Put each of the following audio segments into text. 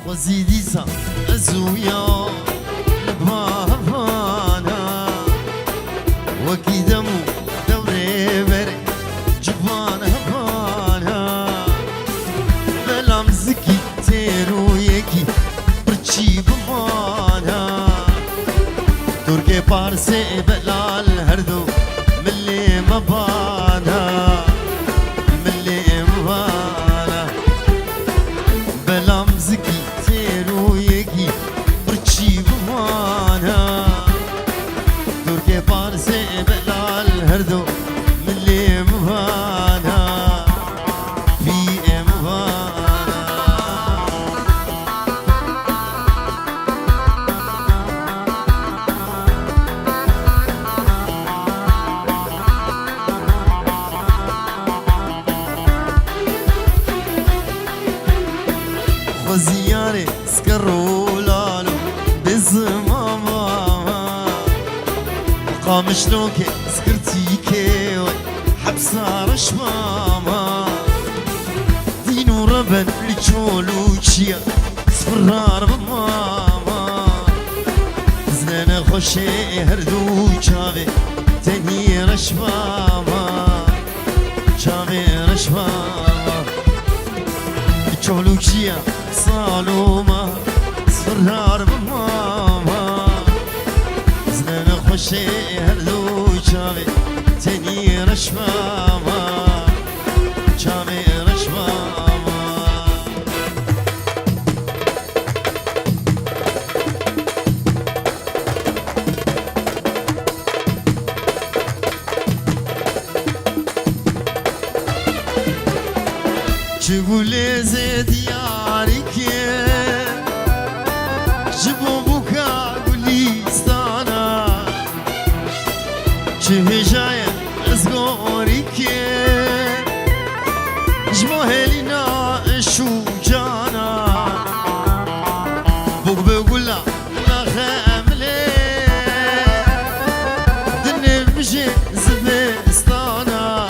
وزيدي سا أزويا لبابانا وكيدمو دوري بري جبان هبانا بلام زكي تيرو يكي برچي بمانا تركي بارسي بلال هردو ملي مبانا ملي مبانا بلام زكي تيرو يكي برچي بمانا تركي بارسي بلال هردو ملي مبانا في مبانا وزياري سكروا لالو بزماما قامش لوكي سكرتي كيوي حبسة رشماما دينو ربن لجولو كشيا سفرار بماما زنانا خوشي هردو جاوي تاني رشماما جاوي رشماما جولو كشيا صالوما سفرار بماما زنانا خوشي هردو جاوي تاني رشماما جاوي رشماما چگوله زد یاری که جبو بوکا گلیستانا چه هجای از گوری که جمع هلینا شو جانا بوک بگولا نخمله دنه بجه زبستانا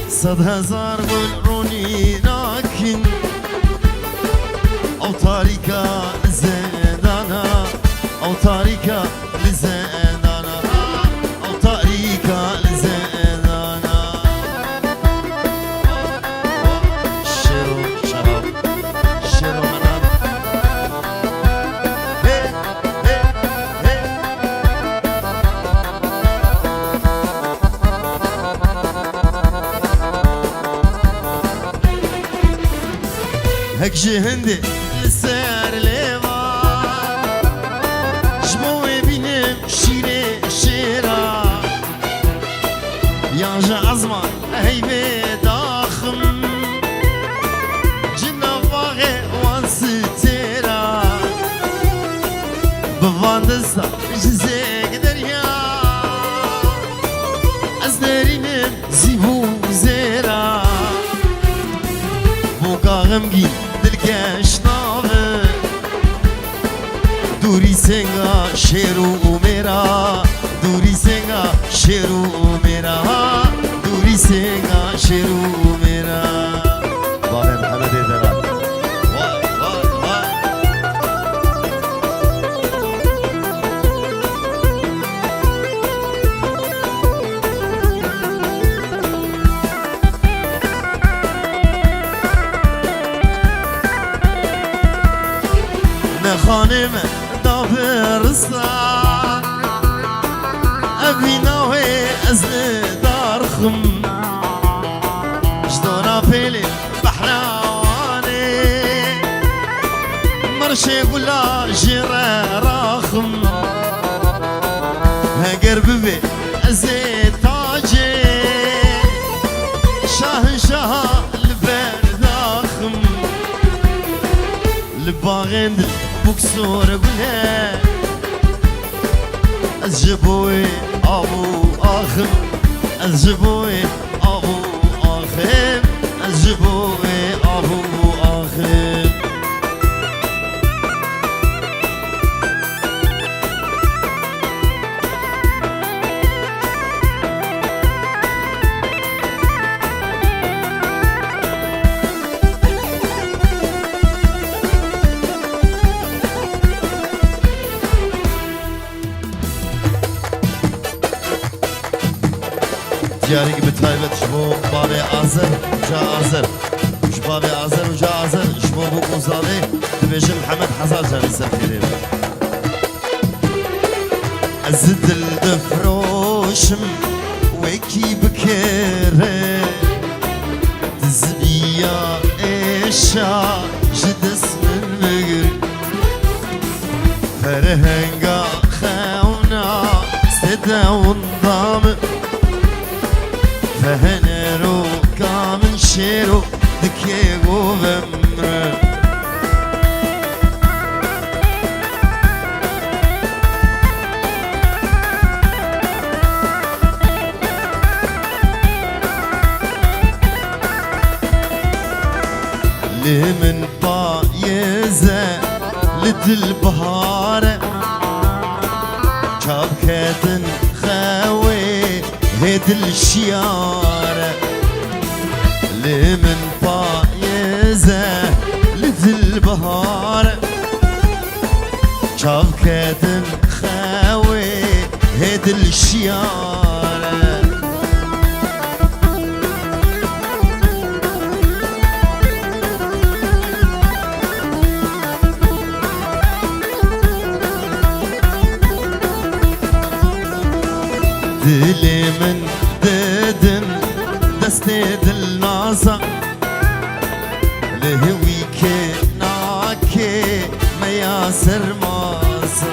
100,000 گل رونی ناکن او تاریکا لزندانا او تاریکا لزندانا او تاریکا لزندانا شیرو شراب شیرو منام هی هی هی هك جهندي لسار ليوان جموي بينم شيري شيرا يانجا عزمان هيبي داخم جنا واغي وانستيرا بفاندسا جزيك دريا ازدرينم زيبو زيرا بوكا غمجي دلكاش نافه دوري سنگا شيرو ميرا دوري سنگا شيرو ميرا دوري سنگا شيرو ميرا بابا محمد دلال واي واي واي خانم دابرستان ابیناوی از دارخم جدورا پیلی بحراوانی مرشی گلا جره راخم هگر ببی از تاجی شاهنشاه لبرداخم لباغند بكسور قلها الجبوي ابو اخم الجبوي ابو اخم الجبوي ابو اخم جاري بتايبت شبو بابي آزر جا آزر وش بابي آزر وجا آزر شبو بو قوزالي تبيجي محمد حزار جاري سفيري أزد الدفروشم ويكي بكيري تزبيا إيشا جدس من مقر فرهنقا خونا سدا ونضام فهنرو كامن شيرو دكيغو بمر لمن بايزة لدل بهارة شابكتن خاوي هيد الشيارة لمن بايزة لدل بهارة شابكتن خاوي هيد الشيارة دلي من ددن دستي دل نازا لهويكي ناكي مياسر مازا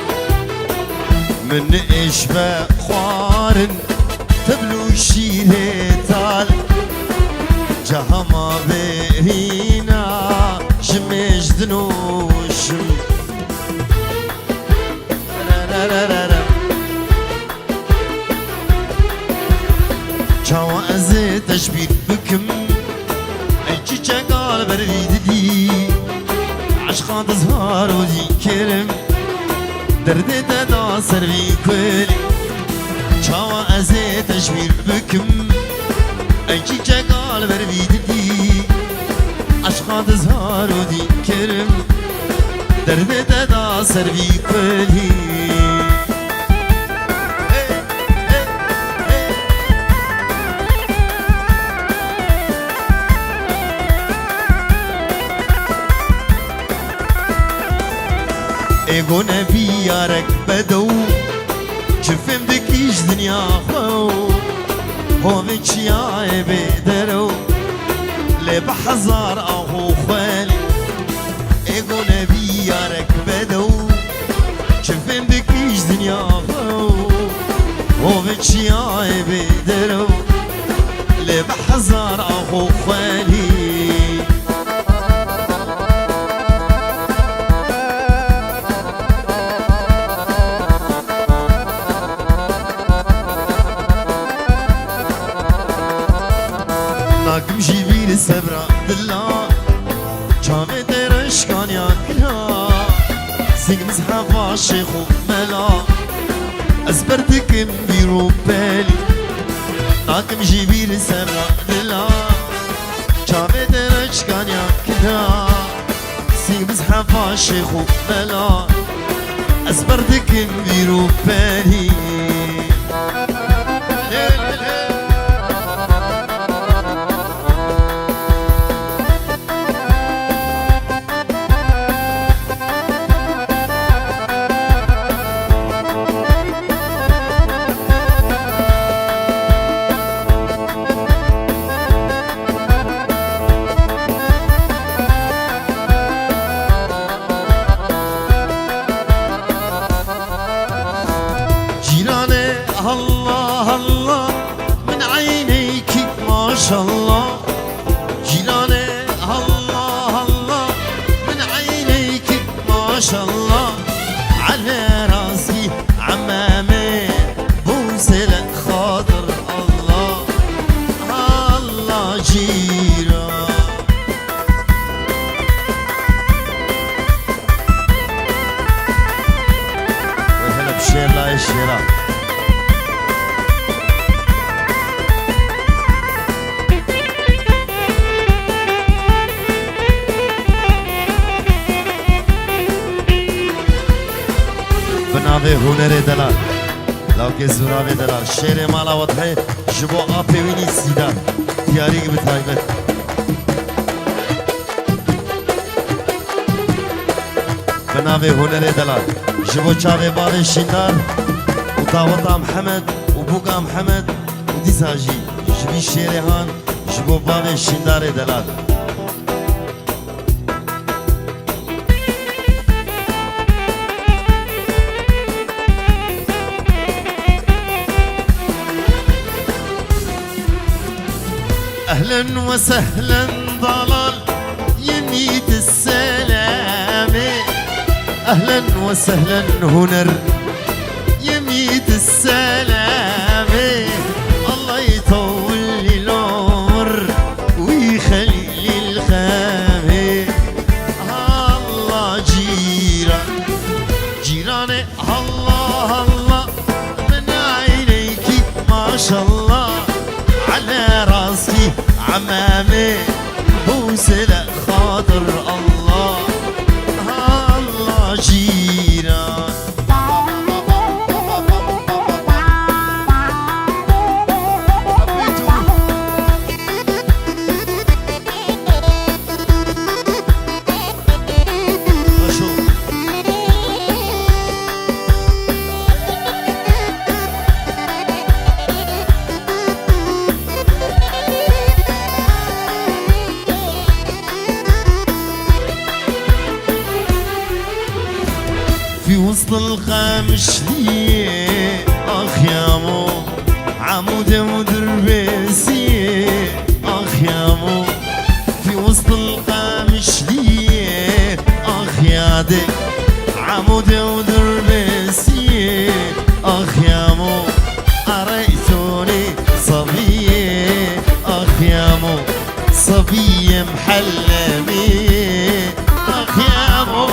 من إشبا خوارن تبلو شيري تال جهما بهينا جمج دنوشم شاوا ازي تشبير بكم اي چيچا قال بريد دي عشقا تزهار ودي كرم درد دا سروي كلي شاوا ازي تشبير بكم اي چيچا قال بريد دي عشقا تزهار ودي كرم درد دا سروي كلي ايگو نبی یارک بدو چفم دکیش دنیا خو هوی چیای بدرو لب حزار آهو خالی ايگو نبی یارک بدو چفم دکیش دنیا خو هوی چیای بدرو لب حزار آهو خالی ناكم جيبير سبرا دلا جامي درش كان ياكلا سيق مزحف عاشق وملا أزبرتكم بيرو بالي ناكم جيبير سبرا دلا جامي درش كان ياكلا سيق مزحف عاشق وملا أزبرتكم بيرو بالي الله الله من عينيك ما شاء الله جيراني الله الله من عينيك ما شاء الله على راسي عمامي بوسل خاطر الله الله جيران وهلا بشير لا الشيران بناوه هنر دلال لو که زورابه دلال شیر مالا وطحه جبو آپی وینی سیدار دیاری که بتایبت بناوه هنر دلال جبو چاوه باوه شیندار و داوتا محمد و بوگا محمد و دیزاجی جبی شیره هان جبو باوه شیندار دلال أهلا وسهلا ضلال يميت السلامة أهلا وسهلا هنر يميت السلامة الله يطول لي العمر ويخلي لي الخامة الله جيراني الله الله من عينيكي ما شاء الله على راسي عمامي بوسلة خاطر الله الله جيران في وسط القمش ليه اخ يا مو عمودة ودربيسية اخ يا مو في وسط القمش ليه اخ يا دي عمودة ودربيسية اخ يا مو قريتوني صبية اخ يا مو صبية محلمية اخ يا مو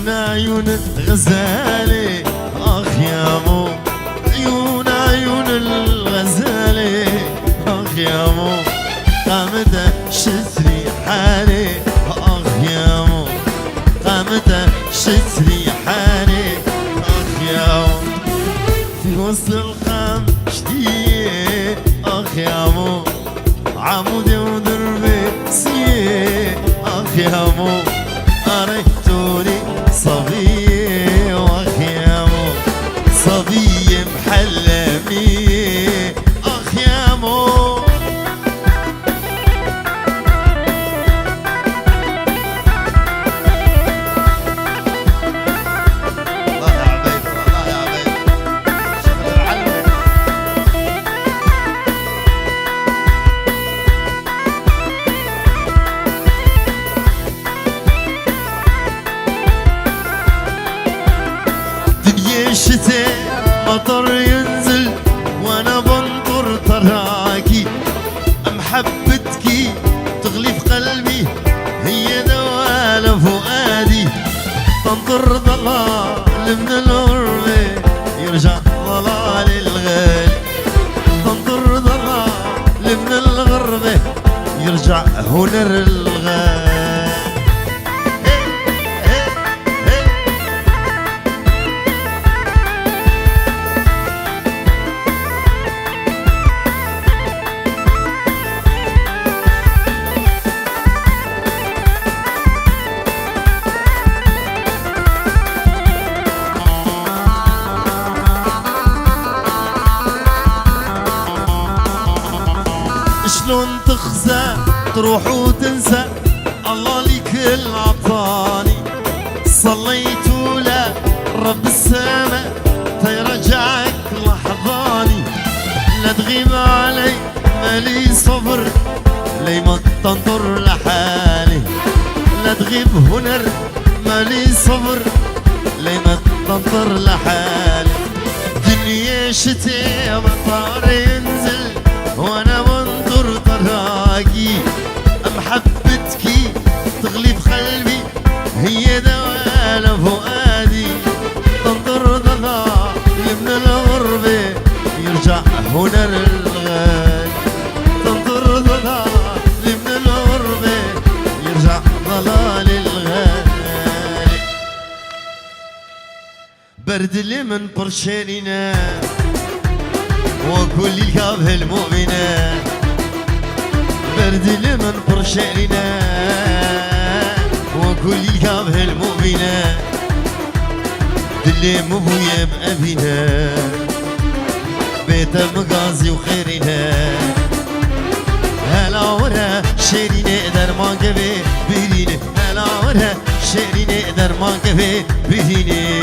عيون الغزالة اخ يا مو عيون الغزالة اخ يا مو قامت شتري حالي اخ يا مو قامت شتري حالي اخ يا مو في وسط القام شديه اخ يا مو عمودي ودربي سيه اخ يا مو قريتوني صبية واخ يا مو صبية محلمية اخ يا مو الله يا عبيد الله يا عبيد شغل العلم الشتاء مطر ينزل وانا بنطر تراكي محبتكي تغلي في قلبي هي دوال فؤادي تنطر ضلال من الغربة يرجع ضلال الغالي تنطر ضلال من الغربة يرجع هنر الغالي شلون تخزى تروح وتنسى الله لي كل عطاني صليت له رب السما تيرجعك لحظاني لا تغيب علي مالي صبر لي ما تنطر لحالي لا تغيب هنر مالي صبر لي ما تنطر لحالي دنيا شتي مطار ينزل وانا منظر طراقي محبتك تغلي بقلبي هي دوال فؤادي تنظر ضلال من الغربة يرجع هنا للغالي تنظر ضلال من الغربة يرجع ضلال الغالي برد اللي من برشاننا وكل الكافه المؤمنة برد اللي من برشاننا وكل الكافه المؤمنة دلي مبويا بأبينا بيت مقازي وخيرنا هلا ورا شيري نقدر ما قبي بيديني هلا ورا شيري نقدر ما قبي بيديني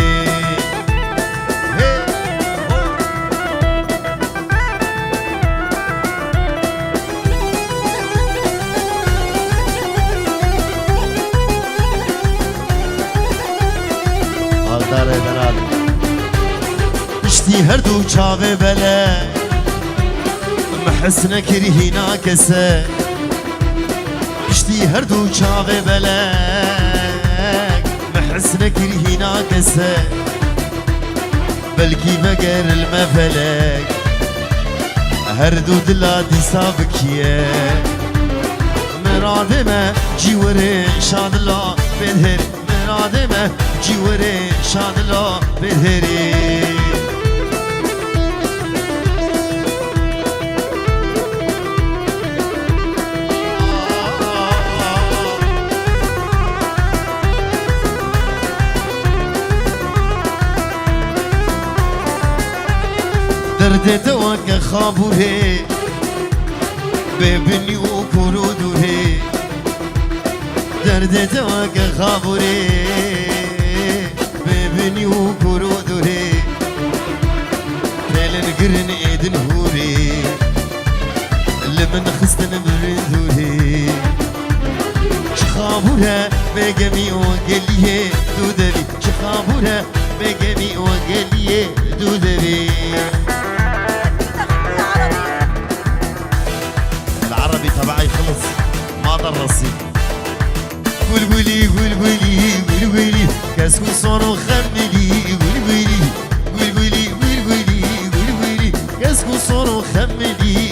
اشتي هردو چاوه بله محسنه كرهينا كسه اشتي هردو چاوه بله محسنه كرهينا كسه بلكي مگر المفلك هردو دلا دي سابكيه مرادمه جيوري شاد الله بدهر مرادمه جيوري شاد الله بدهري درد توقع خابوره ببني وكرودوره درد توقع خابوره ببني وكرودوره فعلا قرن ايدن هوري لمن خستن برندوره شخابوره بقمي وقليه دودبي شخابوره بقمي وقليه دودبي تبعي خلص ما ضرسي قولي قولي قولي قولي كاسكو صورو خملي قولي قولي قولي قولي قولي قولي كاسكو صورو خملي